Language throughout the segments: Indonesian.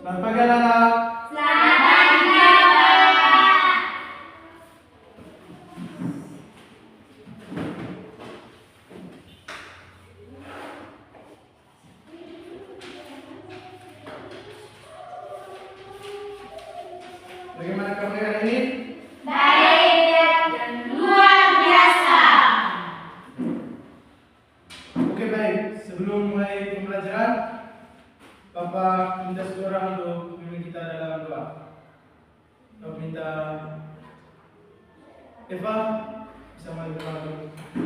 Selamat pagi anak-anak. Selamat pagi, Bapak. Bagaimana kamu hari ini? Baik dan luar biasa. Oke, baik. Sebelum mulai pembelajaran, Bapak minta seorang untuk memimpin kita dalam doa. Bapak minta Eva bisa maju ke depan untuk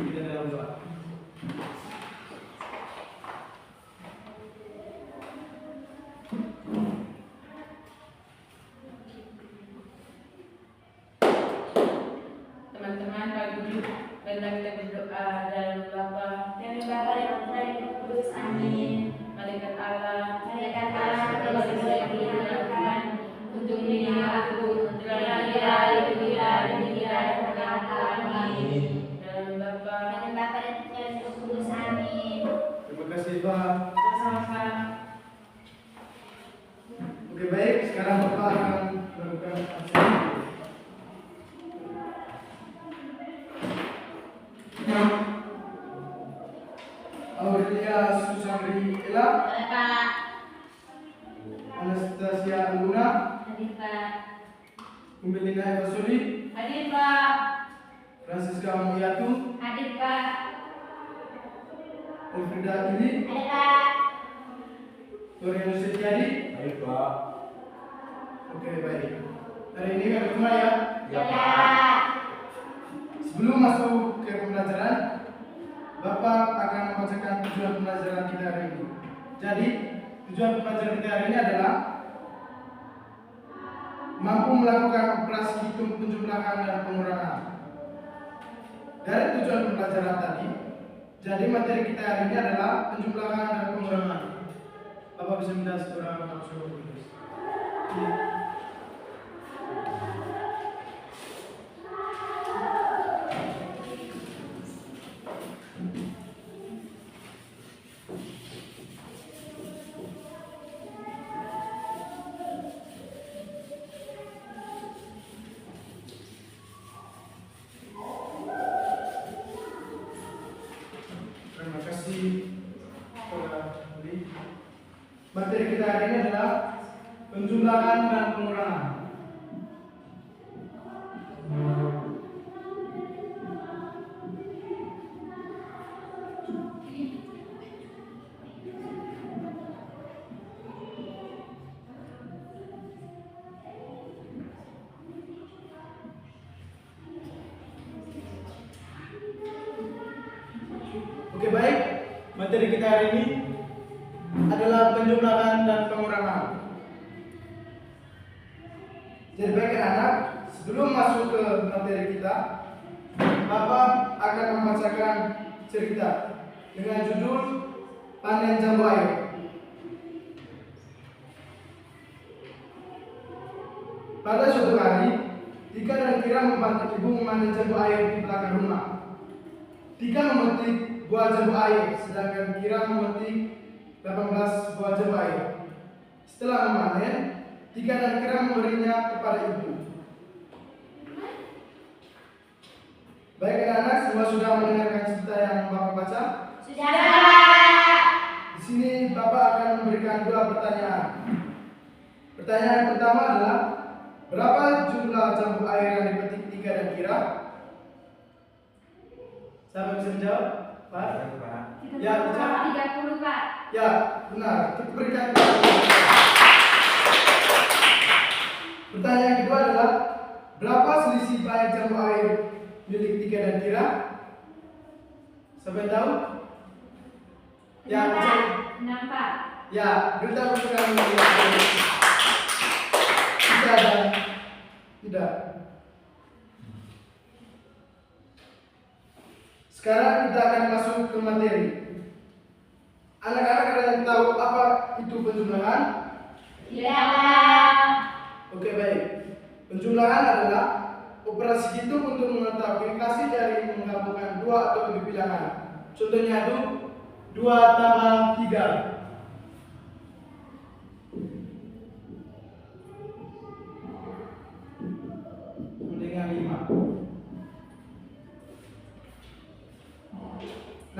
kita dalam doa. Teman-teman, pagi ini marilah kita berdoa dalam Bapa, Demi Bapa dan Putra dan Roh Kudus. Amin. malaikat Allah, Malaikat Allah telah bersedia Tuhan untuk melindungi aku, kira-kira, demi-kira, dan kata. Amin. dalam Bapa, Demi Bapa dan Putra dan Roh Kudus. Amin. Terima kasih, Eva. sama-sama. Oke, baik. Sekarang Bapak akan melakukan absen. Aurelia Susandri Ella, Bapak. Anastasia Luna, Hadir, Pak. Umbelina Eva Suli, Hadir, Pak. Francisca Mulyatu, Hadir, Pak. Elfrida Ili, Hadir, Pak. Toriano Setiadi. Ayo Pak. Oke, baik. Hari ini kami semua ya. Ya, Pak. Sebelum masuk ke pembelajaran, Bapak akan membacakan tujuan pembelajaran kita hari ini. Jadi, tujuan pembelajaran kita hari ini adalah mampu melakukan operasi hitung penjumlahan dan pengurangan. Dari tujuan pembelajaran tadi, jadi materi kita hari ini adalah penjumlahan dan pengurangan. Bapak bisa minta seorang langsung tulis. Terima kasih kepada Budi. Materi kita hari ini adalah penjumlahan dan pengurangan. Oke, baik. Materi kita hari ini adalah penjumlahan dan pengurangan. Jadi baik anak, sebelum masuk ke materi kita, Bapak akan membacakan cerita dengan judul Panen Jambu Air. Pada suatu hari, Tika dan Kira membantu ibu memanen jambu air di belakang rumah. Tika memetik buah jambu air, sedangkan Kira memetik 18 buah jambu air. Setelah memanen, Tika dan Kira memberinya kepada ibu. Baik anak-anak, semua sudah mendengarkan cerita yang Bapak baca? Sudah, Pak. Di sini Bapak akan memberikan dua pertanyaan. Pertanyaan yang pertama adalah, berapa jumlah jambu air yang dipetik Tika dan Kira? Siapa bisa menjawab? Pak? Pak. Ya, bisa. 30, Pak. Ya, benar. Kita berikan. Pertanyaan yang kedua adalah, berapa selisih banyak jambu air milik Tika dan Kira? Siapa yang tahu? Ya, Enam, bisa. Pak. 6, Pak. Ya, beritahu sekarang. Tidak ada. Tidak. Sekarang kita akan masuk ke materi. Anak-anak ada yang tahu apa itu penjumlahan? Tidak, Pak. Oke, baik. Penjumlahan adalah operasi hitung untuk mengetahui hasil dari menggabungkan dua atau lebih bilangan. Contohnya itu 2 tambah 3.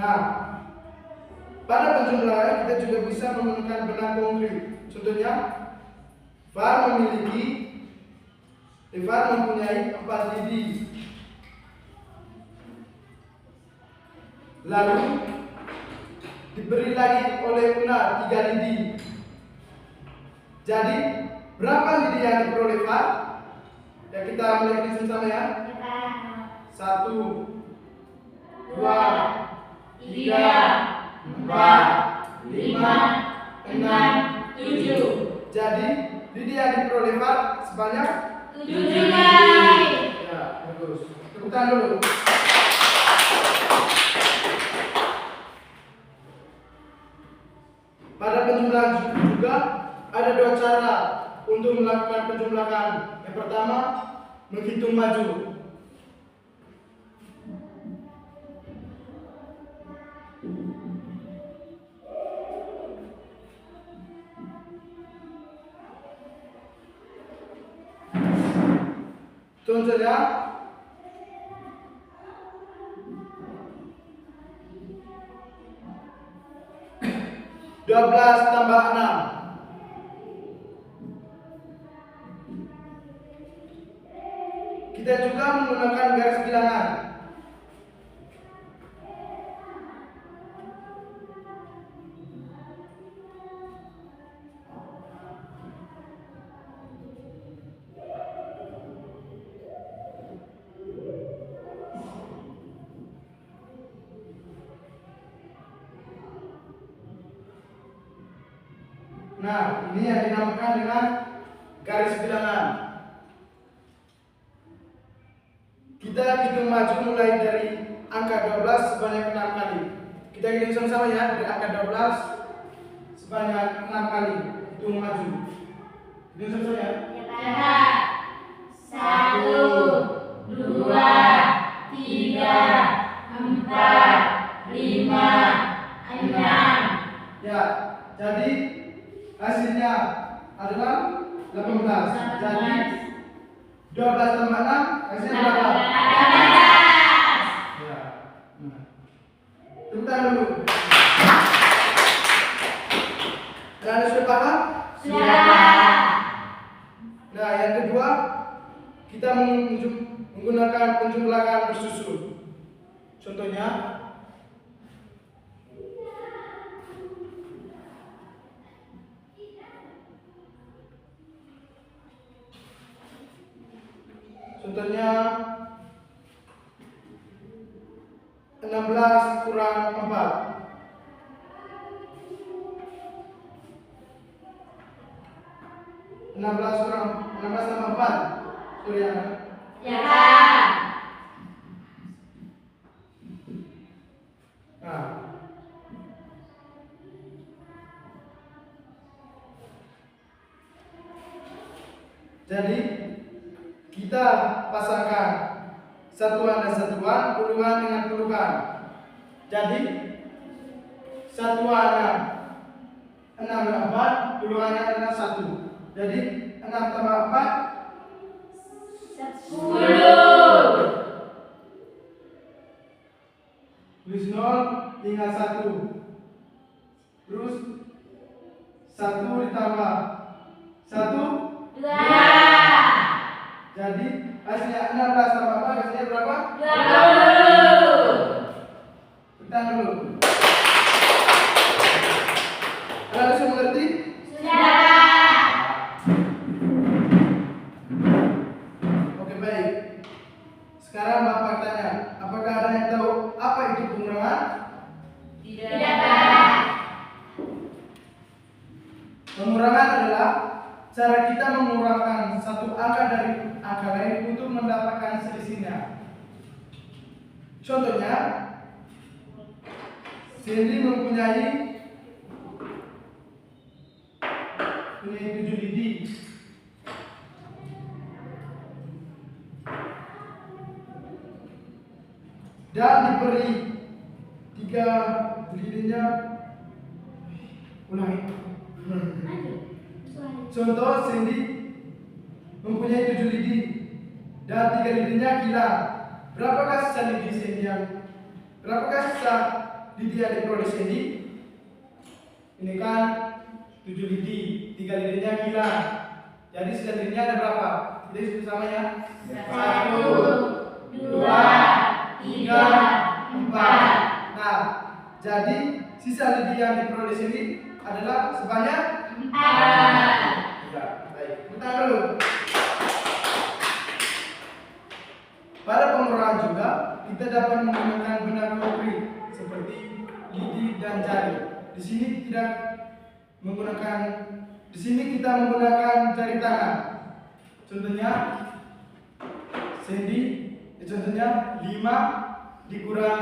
Nah, pada penjumlahan kita juga bisa menggunakan benang konkret. Contohnya, Far mempunyai 4 lidi. Lalu diberi lagi oleh Una 3 lidi. Jadi berapa lidi yang diperoleh Far? Ya, kita mulai hitung sama ya. 1, 2, 3, 4, 5, 6, 7. Jadi lidi yang diperoleh Far sebanyak 7 lidi. ya, bagus. Tepuk tangan dulu. Pada penjumlahan juga ada 2 cara untuk melakukan penjumlahan. Yang pertama, menghitung maju. Contohnya, dua belas tambah 6. Kita juga menggunakan garis bilangan. Nah, ini yang dinamakan dengan garis bilangan. Kita hitung maju mulai dari angka 12 sebanyak 6 kali. Kita hitung sama-sama ya, dari angka 12 sebanyak 6 kali. Hitung maju. Hitung sama-sama ya. Ya, 1, 2, 3, 4, 5, 6. Ya, jadi hasilnya adalah 18. Jadi 12 tambah 6 hasilnya berapa? 18. Ya. Tepuk tangan dulu. Anda sudah paham? Sudah. Nah, yang kedua, kita menggunakan penjumlahan bersusun. Contohnya, Contohnya 16 kurang 4. 16 tambah 4. Sorry ya. Ya. Nah. Jadi kita pasangkan satuan dan satuan, puluhan dengan puluhan. Jadi satuannya 6 dan 4, puluhannya adalah 1. Jadi 6 tambah 4 10. tulis 0 tinggal 1. Terus 1 ditambah 1. 2. Jadi hasilnya 16 tambah 4 hasilnya berapa? 20. Kita dulu. Anda bisa mengerti? Sudah. Oke, baik. Sekarang Bapak tanya, apakah ada yang tahu apa itu pengurangan? Tidak. Pengurangan adalah cara kita mengurangkan satu angka dari angka lain untuk mendapatkan selisihnya. Contohnya, Cindy mempunyai 7 lidi. Dan diberi 3 lidinya. Ulangi. Contoh, Cindy mempunyai 7 lidi dan 3 lidinya hilang. Berapakah sisa lidi Cindy yang? Berapakah sisa lidi yang diperoleh Sandy, ini kan 7 lidi, 3 lidinya hilang. Jadi sisa lidinya ada berapa? Kita hitung sama ya. 1, 2, 3, 4. Nah, jadi sisa lidi yang diperoleh Sandy adalah sebanyak 4. ya, baik. Kita dulu. Pada pengurangan juga kita dapat menggunakan benda konkret seperti lidi dan jari. Di sini kita menggunakan jari tangan. Contohnya Sandy, contohnya 5 dikurang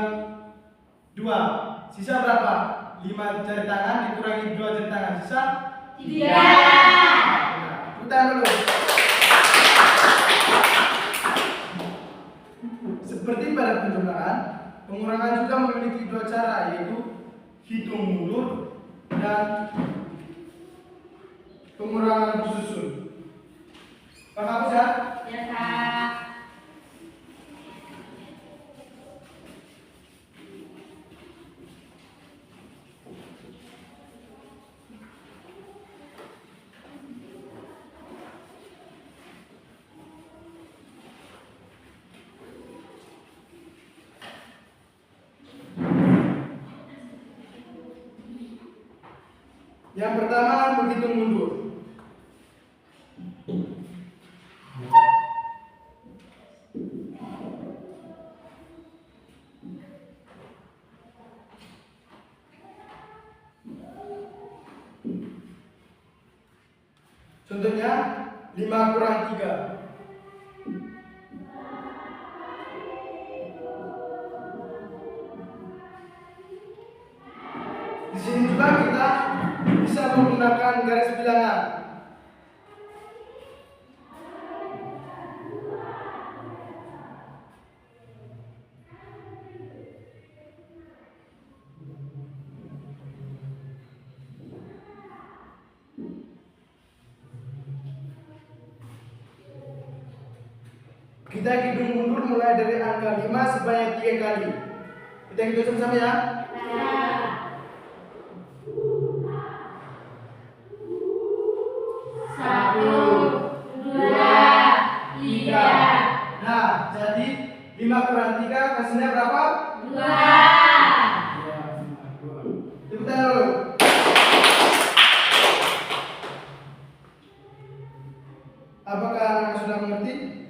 2. Sisa berapa? 5 jari tangan dikurangi 2 jari tangan. Sisa 3. Nah, putar dulu. Seperti pada penjumlahan, pengurangan juga memiliki 2 cara, yaitu hitung mundur dan pengurangan bersusun. Pak Hapus ya? Ya, Kak. Yang pertama, menghitung mundur. Contohnya 5 kurang 3. Di sini juga kita bisa menggunakan garis bilangan. Kita hitung mundur mulai dari angka 5 sebanyak 3 kali. Kita hitung sama-sama ya. Satu, 2, 3. Nah, jadi 5 kurang 3 hasilnya berapa? 2. Ya, 2. Tepuk tangan dulu. Apakah anak sudah mengerti?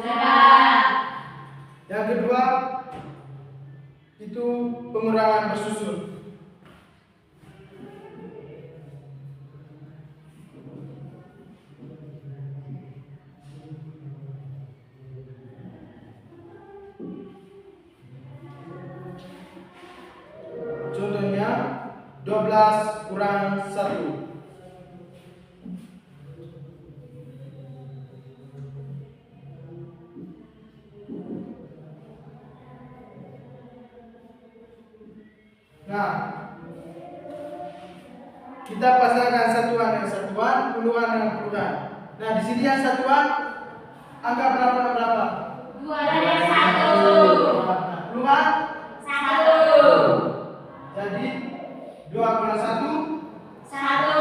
Sudah. Yang kedua itu pengurangan bersusun. Contohnya 12 kurang 1. Nah, kita pasangkan satuan dengan satuan, puluhan dengan puluhan. Nah, di sini yang satuan angka berapa dan berapa? 2 dan 1. Nah, puluhan 1. jadi 2 kurang 1, 1.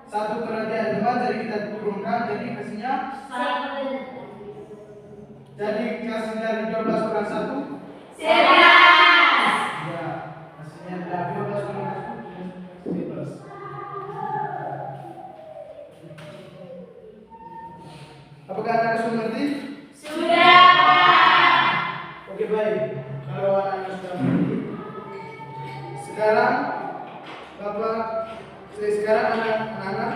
1 kurang 2, jadi kita turunkan, jadi hasilnya dari 12 kurang 1. 11. Ya, hasilnya adalah 12 kurang 1, 11. Apakah Anda sudah mengerti? Sudah. Oke, baik. Kalau Anda sudah mengerti, sekarang anak-anak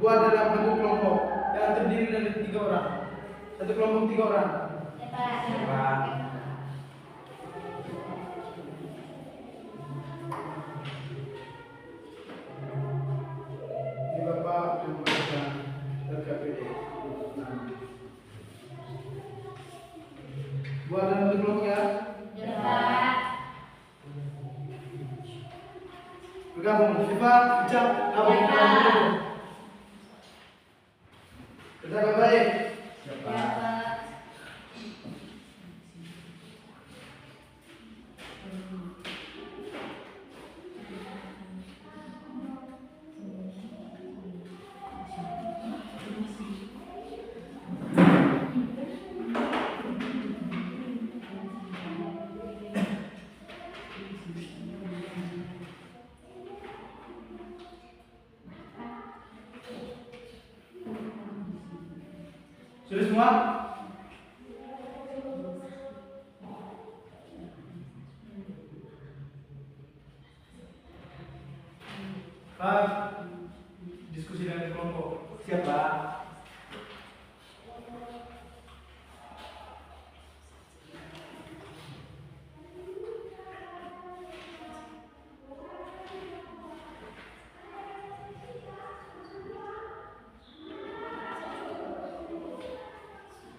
buat dalam bentuk kelompok yang terdiri dari 3 orang. Satu kelompok 3 orang. Ini Bapak memberikan RKPD. Buat dalam bentuk kelompok ya. Bergabung, Siva, Ijab, gabung dalam kelompok. Kita baik. Sudah semua? Pak, diskusi dengan kelompok. Siapa?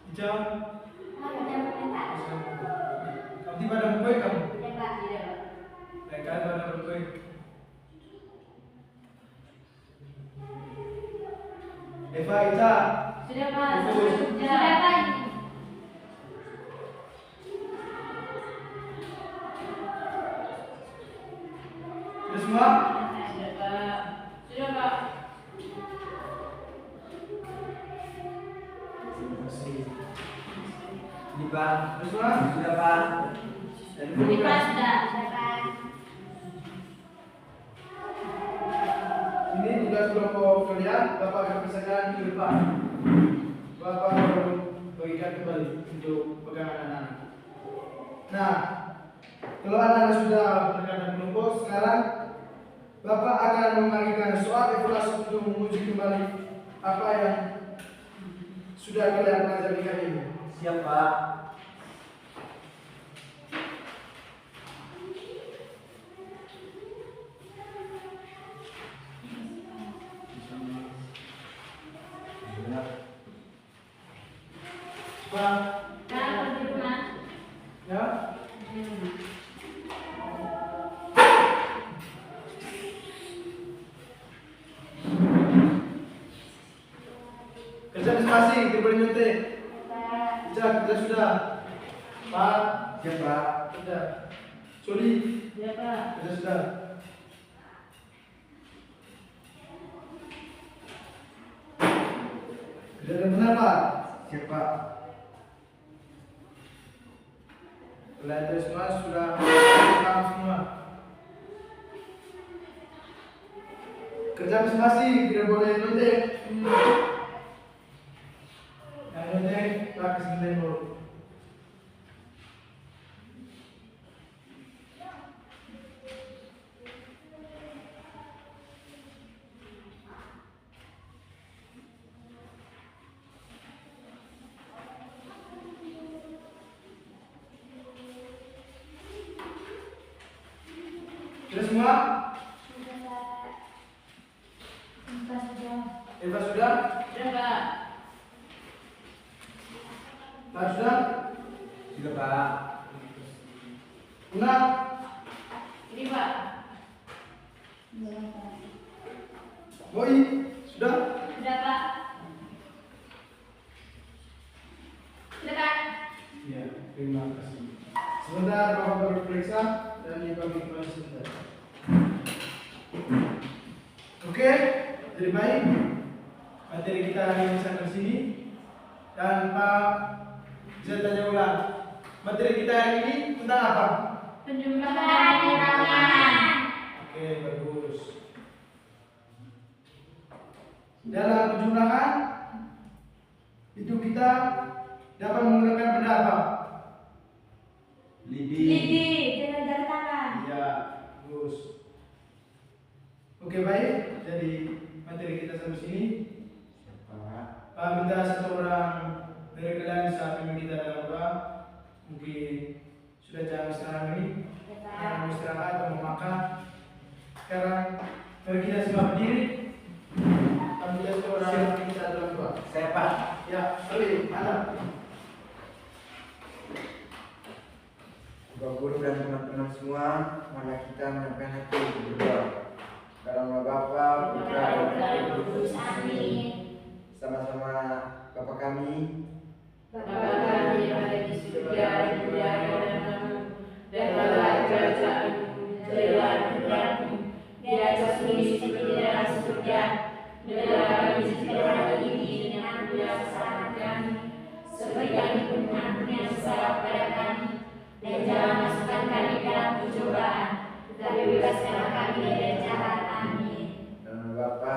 Hijau. Kamu dapat mentak? Kamu tiba ada buku kamu? Tidak, Pak. Tidak, Pak. Mereka ada buku. Eva, Ica. Sudah Pak. Sudah, Pak. Sudah semua? Sudah Pak. Sudah Pak. Ini Pak. Sudah semua? Sudah Pak. Ini Pak sudah. Sudah, Pak. Ini tugas kelompok kalian. Bapak akan pisahkan ke depan. Bapak akan bagikan kembali untuk pegangan anak-anak. Nah, kalau anak-anak sudah berkaitan kelompok, sekarang Bapak akan memberikan soal evaluasi untuk menguji kembali apa yang sudah kalian pelajari kali ini. Siap Pak. Pak, Kalau di rumah. ya? Kerja masing-masing, tidak boleh nyontek. Pak. Kerja sudah. Pak, Siap Pak. sudah. Soli, Sudah Pak. kerja sudah. Kerja yang benar, Pak. Siap Pak. Belajar semua sudah paham semua. Kerja masing-masing, tidak boleh nyontek. Yang nyontek, tak kasih dulu. Sudah semua? Sudah, Pak. Sudah, sudah. Eva sudah? Sudah Pak. Pak sudah? Sudah Pak. Una? Ini Pak. Sudah, Pak. Boy? Sudah? Sudah, Pak. Sudah, Pak. Iya, terima kasih. Sebentar Bapak berperiksa dan dibagi kembali sebentar. Oke, jadi baik. Materi kita hari ini sampai sini. Dan Pak, bisa tanya ulang. Materi kita hari ini tentang apa? Penjumlahan ulangan. Oke, bagus. Dalam penjumlahan itu kita dapat menggunakan benda apa? Lidi. Lidi, dengan jari tangan. Ya, bagus. Oke, baik. Jadi materi kita sampai sini. Siap Pak. Pak minta satu orang dari kalian saat ini kita dalam doa. Mungkin sudah jam sekarang ini. Yang mau istirahat atau mau makan. Sekarang mari kita semua berdiri. Kami minta satu orang kita dalam doa. Saya Pak. Ya, Ali, mana? Bapak Guru dan teman-teman semua, mari kita menyampaikan hati berdoa. Karena Bapa, Putra, dan Roh Kudus. Amin. Sama-sama Bapa kami, Bapa kami yang ada di surga, dimuliakan datanglah kerajaanmu, jadilah kehendakmu di atas bumi seperti di atas surga. Berilah kami rezeki hari ini dengan ampun kesalahan kami, seperti kami pun mengampuni yang bersalah kepada kami. Dan jangan masukkan kami ke dalam pencobaan, tetapi bebaskanlah kami dari jahat. Amin. dan Bapa,